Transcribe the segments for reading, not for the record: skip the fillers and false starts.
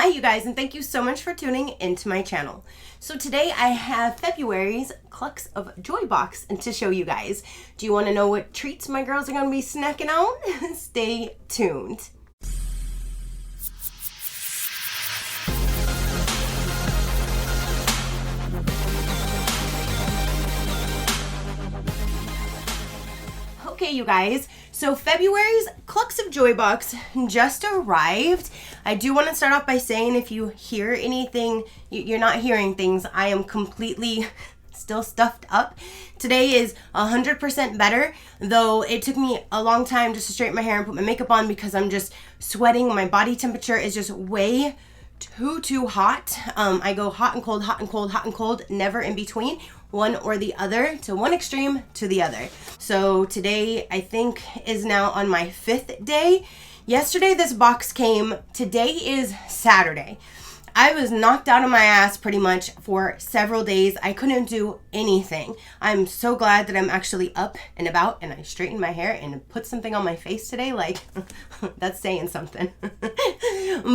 Hi you guys, and thank you so much for tuning into my channel. So today I have February's Clucks of Joy box to show you guys. Do you want to know what treats my girls are going to be snacking on? Stay tuned. Okay, you guys, so February's Clucks of Joy box just arrived. I do want to start off by saying if you hear anything, you're not hearing things. I am completely still stuffed up. Today is 100% better, though it took me a long time just to straighten my hair and put my makeup on because I'm just sweating. My body temperature is just way too hot. I go hot and cold, hot and cold, hot and cold, never in between. One or the other, to one extreme to the other. So today I think is now on my 5th day. Yesterday this box came. Today is Saturday. I was knocked out of my ass pretty much for several days. I couldn't do anything. I'm so glad that I'm actually up and about and I straightened my hair and put something on my face today. Like, that's saying something.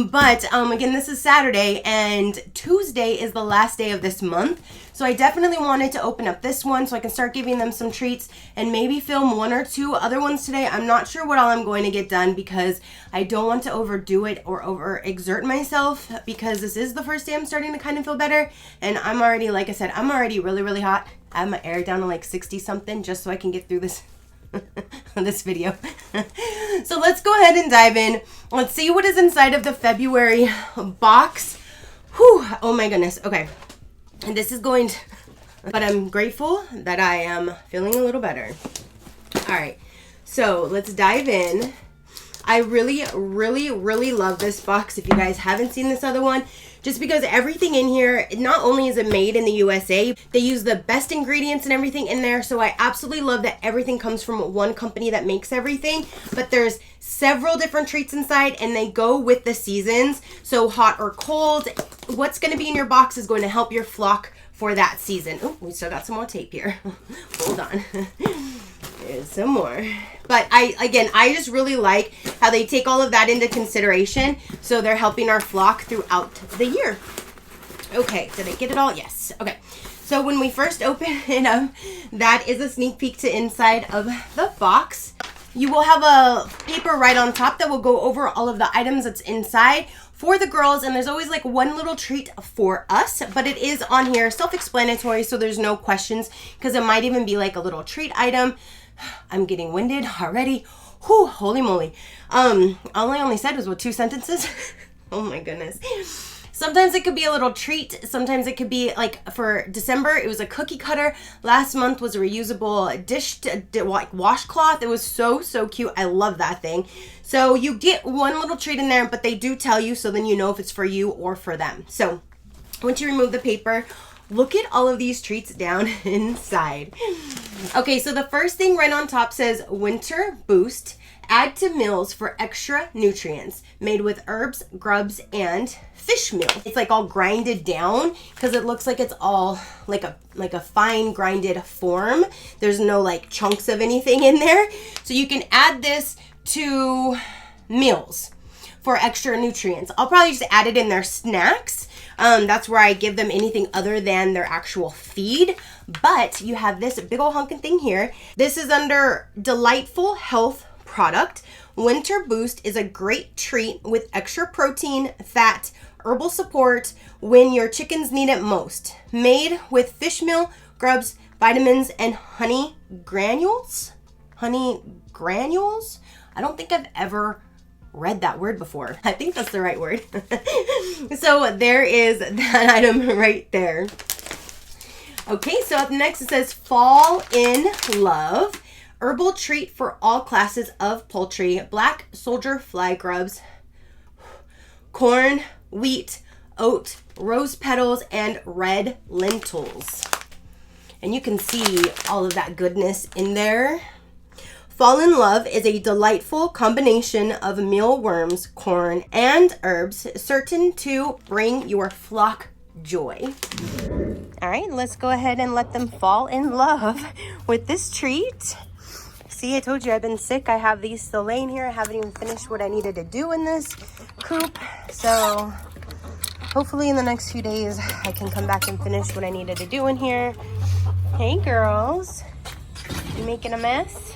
But again, this is Saturday and Tuesday is the last day of this month. So I definitely wanted to open up this one so I can start giving them some treats and maybe film 1 or 2 other ones today. I'm not sure what all I'm going to get done because I don't want to overdo it or overexert myself because this is the first day I'm starting to kind of feel better. And I'm already, like I said, I'm already really hot. I have my air down to like 60 something just so I can get through this this video. So let's go ahead and dive in. Let's see what is inside of the February box. Whew, oh my goodness. Okay. And this is going to, but I'm grateful that I am feeling a little better. All right, so let's dive in. I really love this box. If you guys haven't seen this other one, just because everything in here, not only is it made in the USA, they use the best ingredients and everything in there. So I absolutely love that everything comes from one company that makes everything, but there's several different treats inside and they go with the seasons. So hot or cold, what's going to be in your box is going to help your flock for that season. Oh, we still got some more tape here. Hold on. There's some more. But I just really like how they take all of that into consideration. So they're helping our flock throughout the year. Okay, did I get it all? Yes. Okay. So when we first open it up, that is a sneak peek to inside of the box. You will have a paper right on top that will go over all of the items that's inside for the girls, and there's always like one little treat for us, but it is on here self-explanatory, so there's no questions because it might even be like a little treat item. I'm getting winded already. Whew, holy moly. All I only said was, what, 2 sentences? Oh my goodness. Sometimes it could be a little treat. Sometimes it could be like for December, it was a cookie cutter. Last month was a reusable dish, like washcloth. It was so cute. I love that thing. So you get one little treat in there, but they do tell you, so then you know if it's for you or for them. So once you remove the paper, look at all of these treats down inside. Okay, so the first thing right on top says Winter Boost. Add to meals for extra nutrients. Made with herbs, grubs, and fish meal. It's like all grinded down because it looks like it's all like a fine grinded form. There's no like chunks of anything in there. So you can add this to meals for extra nutrients. I'll probably just add it in their snacks. That's where I give them anything other than their actual feed. But you have this big old hunkin' thing here. This is under Delightful Health Product. Winter Boost is a great treat with extra protein, fat, herbal support when your chickens need it most. Made with fish meal, grubs, vitamins, and honey granules. Honey granules? I don't think I've ever read that word before. I think that's the right word. So there is that item right there. Okay, so up next it says Fall in Love. Herbal treat for all classes of poultry. Black soldier fly grubs, corn, wheat, oat, rose petals, and red lentils. And you can see all of that goodness in there. Fall in Love is a delightful combination of mealworms, corn, and herbs, certain to bring your flock joy. All right, let's go ahead and let them fall in love with this treat. See, I told you I've been sick. I have these still laying here. I haven't even finished what I needed to do in this coop. So hopefully in the next few days, I can come back and finish what I needed to do in here. Hey, girls. You making a mess?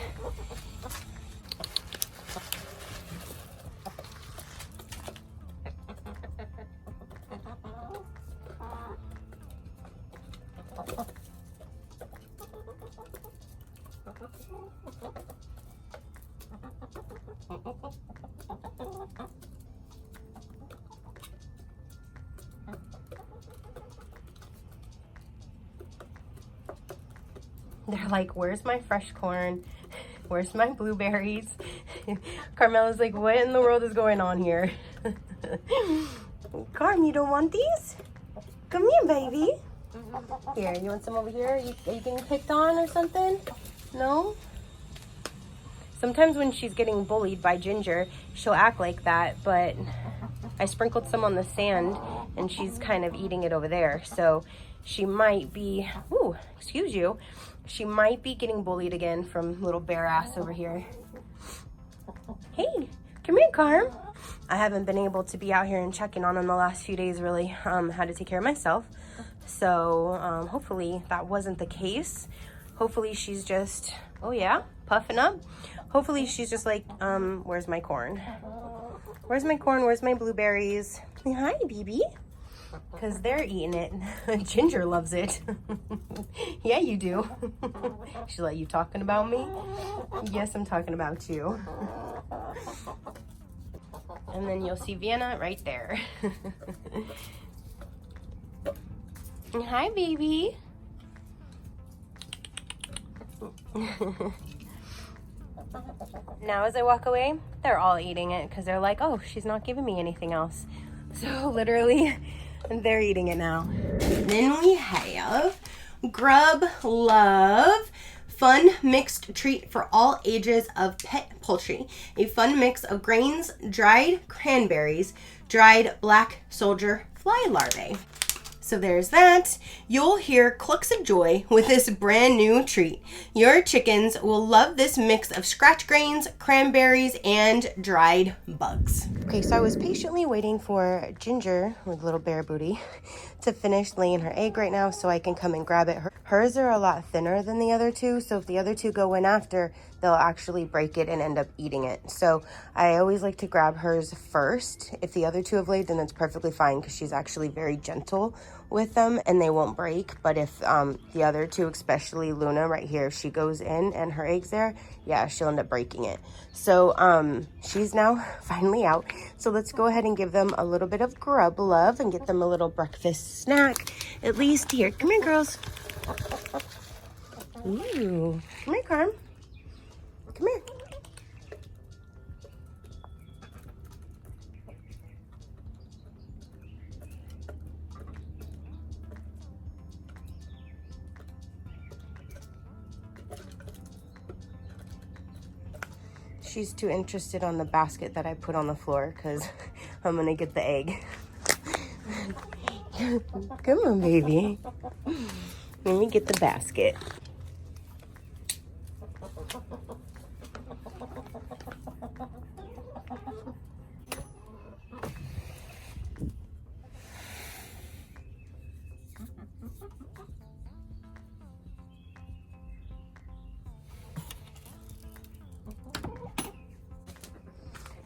They're like, where's my fresh corn? Where's my blueberries? Carmela's like, what in the world is going on here? Carm, you don't want these? Come here, baby. Here, you want some over here? Are you getting picked on or something? No? Sometimes when she's getting bullied by Ginger, she'll act like that, but I sprinkled some on the sand and she's kind of eating it over there. So she might be, ooh, excuse you. She might be getting bullied again from little bare ass over here. Hey, come here, Carm. I haven't been able to be out here and checking on him the last few days, really. Had to take care of myself. So hopefully that wasn't the case. Hopefully she's just, oh yeah, puffing up. Hopefully she's just like, where's my corn? Where's my corn? Where's my blueberries? Hi, baby. Because they're eating it. Ginger loves it. Yeah, you do. She's like, you talking about me? Yes, I'm talking about you. And then you'll see Vienna right there. Hi, baby. Now as I walk away, they're all eating it because they're like, oh, she's not giving me anything else. So literally, they're eating it now. Then we have Grub Love Fun Mixed Treat for all ages of pet poultry. A fun mix of grains, dried cranberries, dried black soldier fly larvae. So there's that. You'll hear clucks of joy with this brand new treat. Your chickens will love this mix of scratch grains, cranberries, and dried bugs. Okay, so I was patiently waiting for Ginger, with little bear booty, to finish laying her egg right now so I can come and grab it. Hers are a lot thinner than the other two, so if the other two go in after, they'll actually break it and end up eating it. So I always like to grab hers first. If the other two have laid, then that's perfectly fine because she's actually very gentle with them and they won't break. But if the other two, especially Luna right here, if she goes in and her egg's there, yeah, she'll end up breaking it. So she's now finally out. So let's go ahead and give them a little bit of grub love and get them a little breakfast snack. At least here. Come here, girls. Ooh. Come here, Carm. Come here. She's too interested on the basket that I put on the floor because I'm going to get the egg. Come on, baby. Let me get the basket.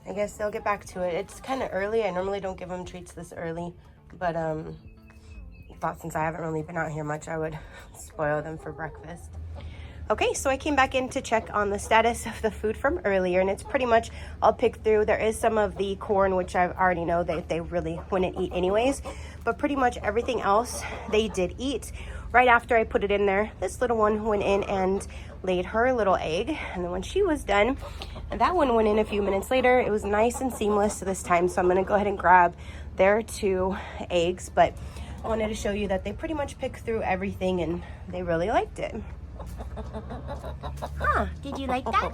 I guess they'll get back to it. It's kind of early. I normally don't give them treats this early, but thought since I haven't really been out here much, I would spoil them for breakfast. Okay, so I came back in to check on the status of the food from earlier, and it's pretty much all picked through. There is some of the corn, which I already know that they really wouldn't eat anyways, but pretty much everything else they did eat. Right after I put it in there, this little one went in and laid her little egg, and then when she was done, that one went in a few minutes later. It was nice and seamless this time, so I'm gonna go ahead and grab their 2 eggs, but I wanted to show you that they pretty much picked through everything and they really liked it. Huh, did you like that?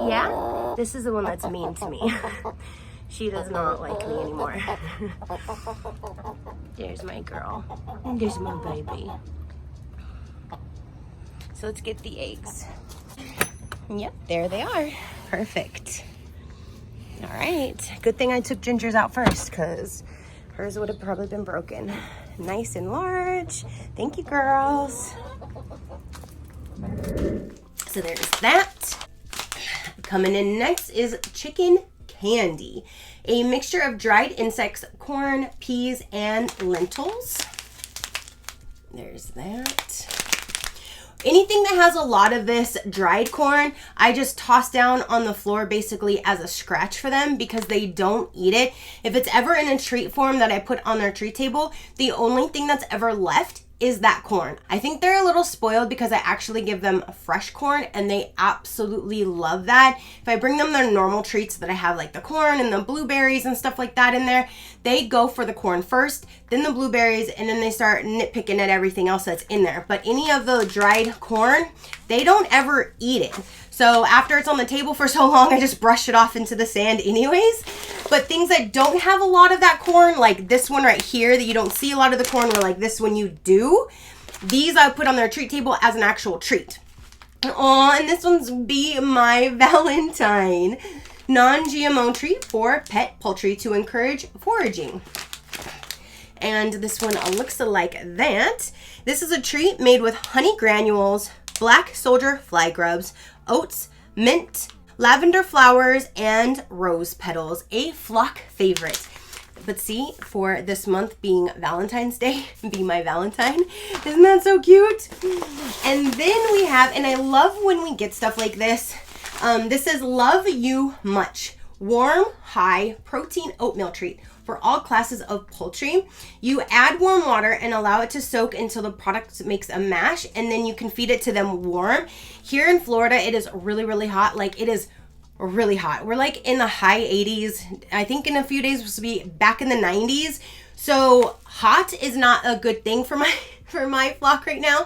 Yeah? This is the one that's mean to me. She does not like me anymore. There's my girl. And there's my baby. So let's get the eggs. Yep, there they are. Perfect. All right. Good thing I took Ginger's out first because Hers would have probably been broken. Nice and large. Thank you, girls. So there's that. Coming in next is chicken candy, a mixture of dried insects, corn, peas, and lentils. There's that. Anything that has a lot of this dried corn, I just toss down on the floor basically as a scratch for them because they don't eat it. If it's ever in a treat form that I put on their treat table, the only thing that's ever left is that corn. I think they're a little spoiled because I actually give them fresh corn and they absolutely love that. If I bring them their normal treats that I have like the corn and the blueberries and stuff like that in there, they go for the corn first, then the blueberries, and then they start nitpicking at everything else that's in there. But any of the dried corn, they don't ever eat it. So after it's on the table for so long, I just brush it off into the sand anyways. But things that don't have a lot of that corn, like this one right here that you don't see a lot of the corn, or like this one you do, these I put on their treat table as an actual treat. Oh, and this one's Be My Valentine. Non-GMO treat for pet poultry to encourage foraging. And this one looks like that. This is a treat made with honey granules, black soldier fly grubs, oats, mint, lavender flowers, and rose petals. A flock favorite. But see, for this month being Valentine's Day, Be My Valentine. Isn't that so cute? And then we have, and I love when we get stuff like this. This says Love You Much. Warm, high protein oatmeal treat for all classes of poultry. You add warm water and allow it to soak until the product makes a mash, and then you can feed it to them warm. Here in Florida, it is really, really hot. Like, it is really hot. We're like in the high 80s. I think in a few days we'll be back in the 90s. So hot is not a good thing for my flock right now.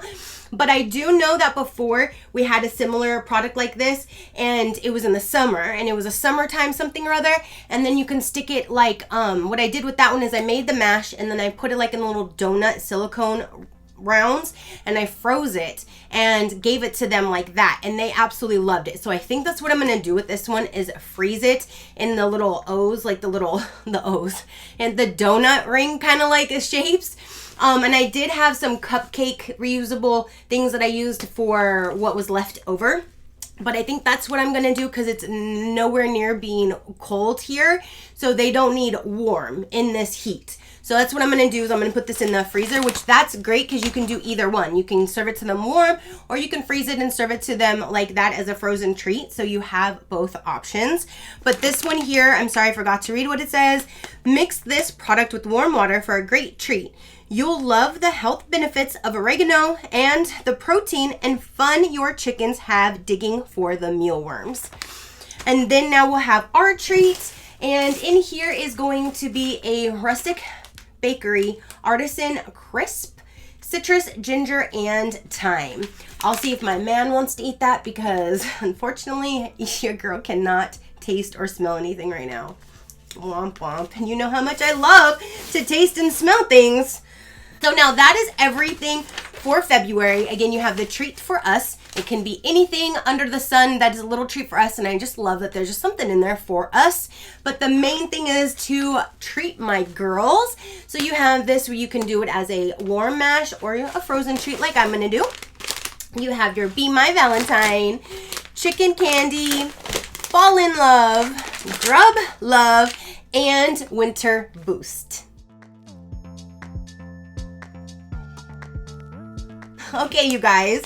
But I do know that before we had a similar product like this, and it was in the summer, and it was a summertime something or other, and then you can stick it like, what I did with that one is I made the mash, and then I put it like in little donut silicone rounds, and I froze it and gave it to them like that, and they absolutely loved it. So I think that's what I'm going to do with this one, is freeze it in the little O's, like the O's, and the donut ring kind of like shapes. And I did have some cupcake reusable things that I used for what was left over. But I think that's what I'm going to do because it's nowhere near being cold here. So they don't need warm in this heat. So that's what I'm going to do, is I'm going to put this in the freezer, which that's great because you can do either one. You can serve it to them warm, or you can freeze it and serve it to them like that as a frozen treat. So you have both options. But this one here, I'm sorry, I forgot to read what it says. Mix this product with warm water for a great treat. You'll love the health benefits of oregano and the protein and fun your chickens have digging for the mealworms. And then now we'll have our treats. And in here is going to be a rustic bakery artisan crisp, citrus, ginger, and thyme. I'll see if my man wants to eat that because unfortunately your girl cannot taste or smell anything right now. Womp womp. And you know how much I love to taste and smell things. So now that is everything for February. Again, you have the treat for us. It can be anything under the sun that is a little treat for us, and I just love that there's just something in there for us. But the main thing is to treat my girls. So you have this where you can do it as a warm mash or a frozen treat like I'm going to do. You have your Be My Valentine, chicken candy, Fall in Love, Grub Love, and Winter Boost. Okay, you guys.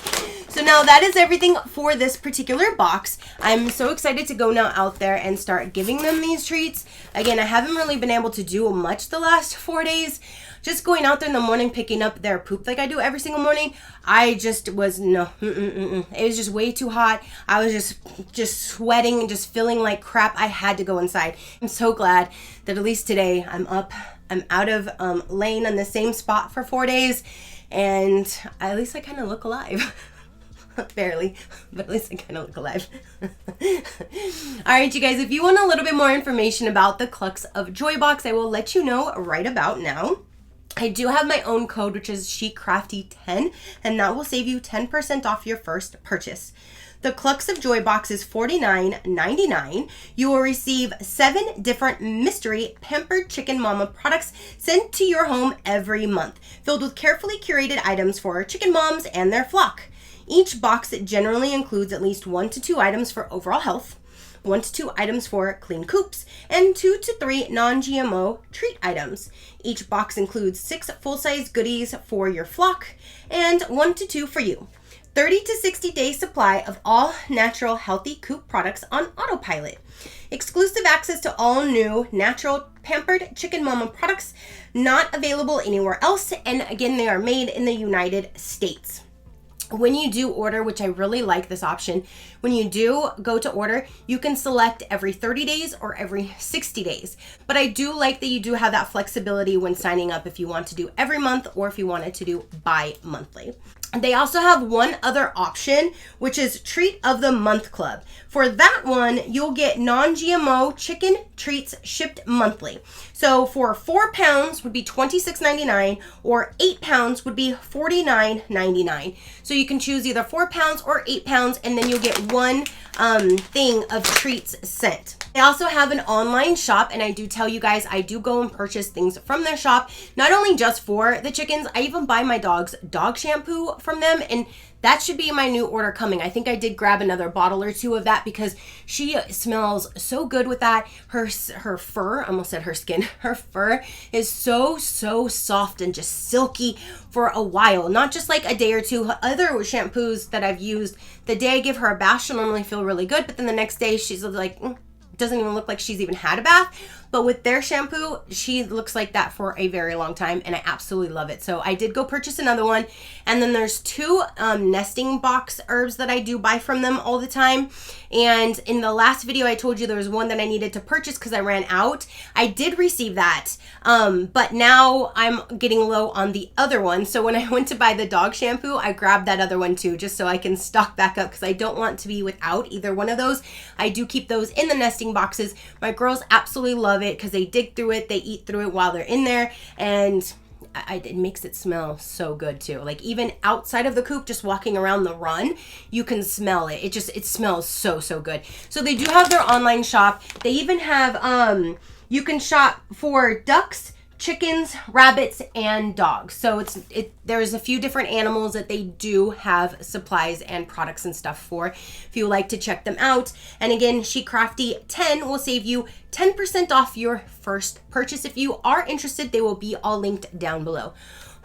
So now that is everything for this particular box. I'm so excited to go now out there and start giving them these treats. Again, I haven't really been able to do much the last 4 days. Just going out there in the morning, picking up their poop like I do every single morning. I just was, It was just way too hot. I was just sweating and just feeling like crap. I had to go inside. I'm so glad that at least today I'm up. I'm out of laying on the same spot for 4 days. And at least I kind of look alive. Barely, but at least I kind of look alive. Alright, you guys, if you want a little bit more information about the Clucks of Joy box, I will let you know right about now. I do have my own code, which is Crafty10, and that will save you 10% off your first purchase. The Clucks of Joy box is $49.99. You will receive 7 different mystery Pampered Chicken Mama products sent to your home every month, filled with carefully curated items for chicken moms and their flock. Each box generally includes at least 1 to 2 items for overall health, 1 to 2 items for clean coops, and 2 to 3 non-GMO treat items. Each box includes 6 full-size goodies for your flock and 1 to 2 for you. 30 to 60 day supply of all natural healthy coop products on autopilot. Exclusive access to all new natural Pampered Chicken Mama products not available anywhere else, and again, they are made in the United States. When you do order, which I really like this option, when you do go to order, you can select every 30 days or every 60 days. But I do like that you do have that flexibility when signing up if you want to do every month or if you wanted to do bi-monthly. They also have one other option, which is Treat of the Month Club. For that one, you'll get non-GMO chicken treats shipped monthly. So for 4 pounds would be $26.99, or 8 pounds would be $49.99. So you can choose either 4 pounds or 8 pounds, and then you'll get one thing of treats sent. They also have an online shop, and I do tell you guys, I do go and purchase things from their shop, not only just for the chickens, I even buy my dog's dog shampoo from them, and that should be my new order coming. I think I did grab another bottle or 2 of that because she smells so good with that. Her fur, I almost said her skin, her fur is so soft and just silky for a while. Not just like a day or 2. Other shampoos that I've used, the day I give her a bath, she'll normally feel really good, but then the next day she's like, doesn't even look like she's even had a bath. But with their shampoo, she looks like that for a very long time, and I absolutely love it. So I did go purchase another one. And then there's 2 nesting box herbs that I do buy from them all the time. And in the last video, I told you there was one that I needed to purchase because I ran out. I did receive that, but now I'm getting low on the other one. So when I went to buy the dog shampoo, I grabbed that other one too, just so I can stock back up because I don't want to be without either one of those. I do keep those in the nesting boxes. My girls absolutely love it because they dig through it, they eat through it while they're in there, and it makes it smell so good too. Like even outside of the coop, just walking around the run, you can smell it. It smells so good. So they do have their online shop. They even have you can shop for ducks, chickens, rabbits, and dogs. So there's a few different animals that they do have supplies and products and stuff for if you like to check them out. And again, Crafty 10 will save you 10% off your first purchase. If you are interested, they will be all linked down below.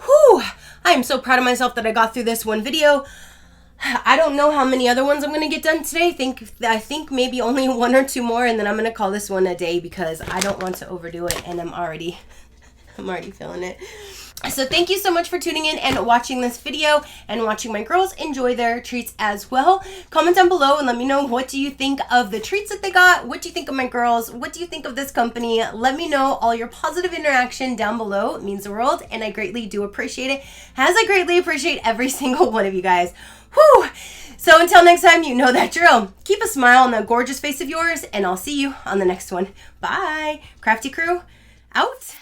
Whew! I am so proud of myself that I got through this one video. I don't know how many other ones I'm going to get done today. I think maybe only 1 or 2 more, and then I'm going to call this one a day because I don't want to overdo it, and I'm already feeling it. So thank you so much for tuning in and watching this video and watching my girls enjoy their treats as well. Comment down below and let me know, what do you think of the treats that they got? What do you think of my girls? What do you think of this company? Let me know all your positive interaction down below. It means the world, and I greatly do appreciate it, as I greatly appreciate every single one of you guys. Whew! So until next time, you know that drill. Keep a smile on that gorgeous face of yours, and I'll see you on the next one. Bye! Crafty crew, out.